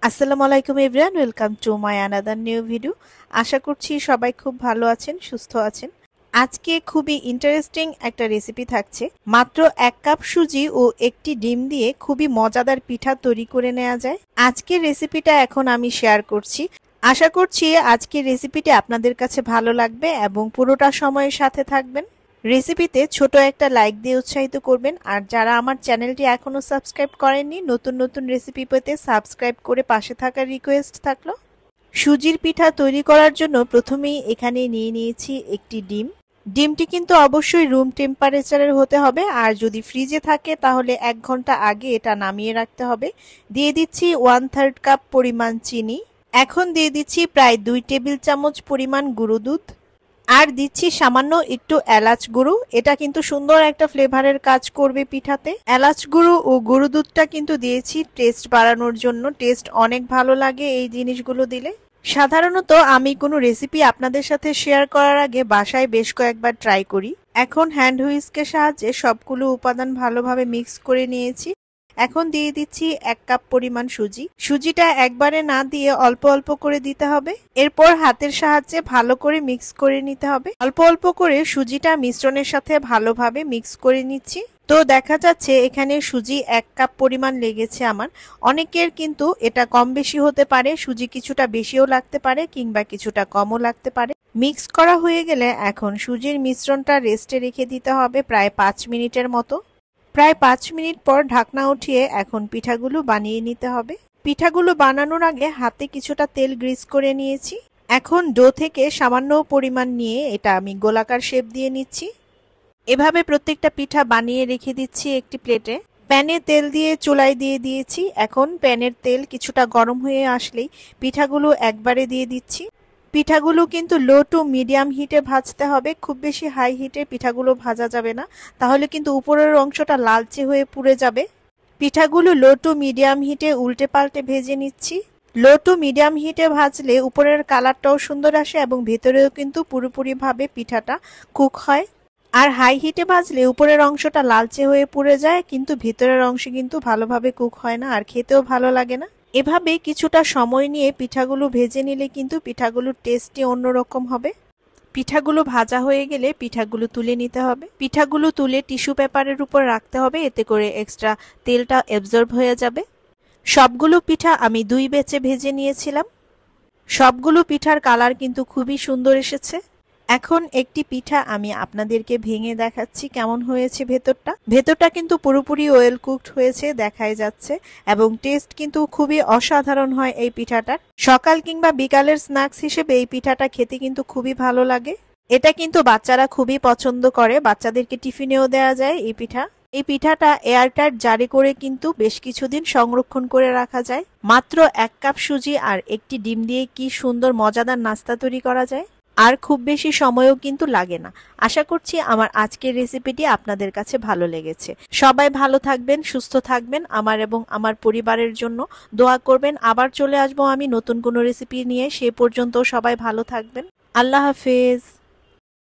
আসসালামু আলাইকুম everyone, welcome to my another new video. আশা করছি সবাই খুব ভালো আছেন, সুস্থ আছেন। আজকে খুবই ইন্টারেস্টিং একটা রেসিপি থাকছে। মাত্র 1 কাপ সুজি ও একটি ডিম দিয়ে খুবই মজাদার পিঠা তৈরি করে নেওয়া যায়। আজকের রেসিপিটা এখন আমি শেয়ার করছি। আশা করছি আজকের রেসিপিটি আপনাদের কাছে ভালো লাগবে এবং পুরোটা সময়ের সাথে থাকবেন। রেসিপিতে ছোট একটা লাইক দিয়ে উৎসাহিত করবেন, আর যারা আমার চ্যানেলটি এখনো সাবস্ক্রাইব করেননি, নতুন নতুন রেসিপি পেতে সাবস্ক্রাইব করে পাশে থাকার রিকোয়েস্ট থাকলো। সুজির পিঠা তৈরি করার জন্য প্রথমেই এখানে নিয়ে নিয়েছি একটি ডিম। ডিমটি কিন্তু অবশ্যই রুম টেম্পারেচারের হতে হবে, আর যদি ফ্রিজে থাকে তাহলে 1 ঘন্টা আগে এটা নামিয়ে রাখতে হবে। দিয়ে দিচ্ছি 1/3 কাপ পরিমাণ চিনি। এখন দিয়ে দিচ্ছি প্রায় 2 টেবিল চামচ পরিমাণ গুঁড়ো দুধ, আর দিচ্ছি সামান্য একটু এলাচ গুঁড়ো। এটা কিন্তু সুন্দর একটা ফ্লেভারের কাজ করবে পিঠাতে। এলাচ গুঁড়ো ও গুঁড়ো দুধটা কিন্তু দিয়েছি টেস্ট বাড়ানোর জন্য। টেস্ট অনেক ভালো লাগে এই জিনিসগুলো দিলে। সাধারণত আমি কোনো রেসিপি আপনাদের সাথে শেয়ার করার আগে বাসায় বেশ কয়েকবার ট্রাই করি। এখন হ্যান্ড হুইস্কের সাহায্যে সবগুলো উপাদান ভালোভাবে মিক্স করে নিয়েছি। এখন দিয়ে দিচ্ছি 1 কাপ পরিমাণ সুজি। সুজিটা একবারে না দিয়ে অল্প অল্প করে দিতে হবে। এরপর হাতের সাহায্যে ভালো করে মিক্স করে নিতে হবে। অল্প অল্প করে সুজিটা মিশ্রণের সাথে ভালোভাবে মিক্স করে নিচ্ছি। তো দেখা যাচ্ছে এখানে সুজি 1 কাপ পরিমাণ লেগেছে আমার। অনেকের কিন্তু এটা কম বেশি হতে পারে, সুজি কিছুটা বেশিও লাগতে পারে কিংবা কিছুটা কমও লাগতে পারে। মিক্স করা হয়ে গেলে এখন সুজির মিশ্রণটা রেস্টে রেখে দিতে হবে প্রায় 5 মিনিটের মতো। প্রায় 5 মিনিট পর ঢাকনা উঠিয়ে এখন পিঠাগুলো বানিয়ে নিতে হবে। পিঠাগুলো বানানোর আগে হাতে কিছুটা তেল গ্রিস করে নিয়েছি। এখন ডো থেকে সামান্য পরিমাণ নিয়ে এটা আমি গোলাকার শেপ দিয়ে নিচ্ছি। এভাবে প্রত্যেকটা পিঠা বানিয়ে রেখে দিচ্ছি একটি প্লেটে। প্যানে তেল দিয়ে চুলায় দিয়ে দিয়েছি। এখন প্যানের তেল কিছুটা গরম হয়ে আসলেই পিঠাগুলো একবারে দিয়ে দিচ্ছি। পিঠাগুলো কিন্তু লো টু মিডিয়াম হিটে ভাজতে হবে, খুব বেশি হাই হিটে পিঠাগুলো ভাজা যাবে না, তাহলে কিন্তু উপরের অংশটা লালচে হয়ে পুড়ে যাবে। পিঠাগুলো লো টু মিডিয়াম হিটে উল্টে পাল্টে ভেজে নিচ্ছি। লো টু মিডিয়াম হিটে ভাজলে উপরের কালারটাও সুন্দর আসে এবং ভেতরেও কিন্তু পুরোপুরিভাবে পিঠাটা কুক হয়। আর হাই হিটে ভাজলে উপরের অংশটা লালচে হয়ে পুড়ে যায়, কিন্তু ভেতরের অংশ কিন্তু ভালোভাবে কুক হয় না, আর খেতেও ভালো লাগে না। এভাবে কিছুটা সময় নিয়ে পিঠাগুলো ভেজে নিলে কিন্তু পিঠাগুলোর টেস্টই অন্যরকম হবে। পিঠাগুলো ভাজা হয়ে গেলে পিঠাগুলো তুলে নিতে হবে। পিঠাগুলো তুলে টিস্যু পেপারের উপর রাখতে হবে, এতে করে এক্সট্রা তেলটা অ্যাবজর্ব হয়ে যাবে। সবগুলো পিঠা আমি 2 ব্যাচে ভেজে নিয়েছিলাম। সবগুলো পিঠার কালার কিন্তু খুবই সুন্দর এসেছে। এখন একটি পিঠা আমি আপনাদেরকে ভেঙে দেখাচ্ছি কেমন হয়েছে। ভেতরটা কিন্তু পুরোপুরি ওয়েল কুকড হয়েছে, দেখাই যাচ্ছে, এবং টেস্ট কিন্তু খুবই অসাধারণ হয় এই পিঠাটার। সকাল কিংবা বিকালের স্ন্যাক্স হিসেবে এই পিঠাটা খেতে কিন্তু খুবই ভালো লাগে। এটা কিন্তু বাচ্চারা খুবই পছন্দ করে, বাচ্চাদেরকে টিফিনেও দেওয়া যায় এই পিঠা। এই পিঠাটা এয়ারটাইট জারে করে কিন্তু বেশ কিছুদিন সংরক্ষণ করে রাখা যায়। মাত্র 1 কাপ সুজি আর একটি ডিম দিয়ে কি সুন্দর মজাদার নাস্তা তৈরি করা যায়, আর খুব বেশি সময়ও কিন্তু লাগে না। আশা করছি আমার আজকের রেসিপিটি আপনাদের কাছে ভালো লেগেছে। সবাই ভালো থাকবেন, সুস্থ থাকবেন, আমার এবং আমার পরিবারের জন্য দোয়া করবেন। আবার চলে আসবো আমি নতুন কোনো রেসিপি নিয়ে। সে পর্যন্ত সবাই ভালো থাকবেন। আল্লাহ হাফেজ।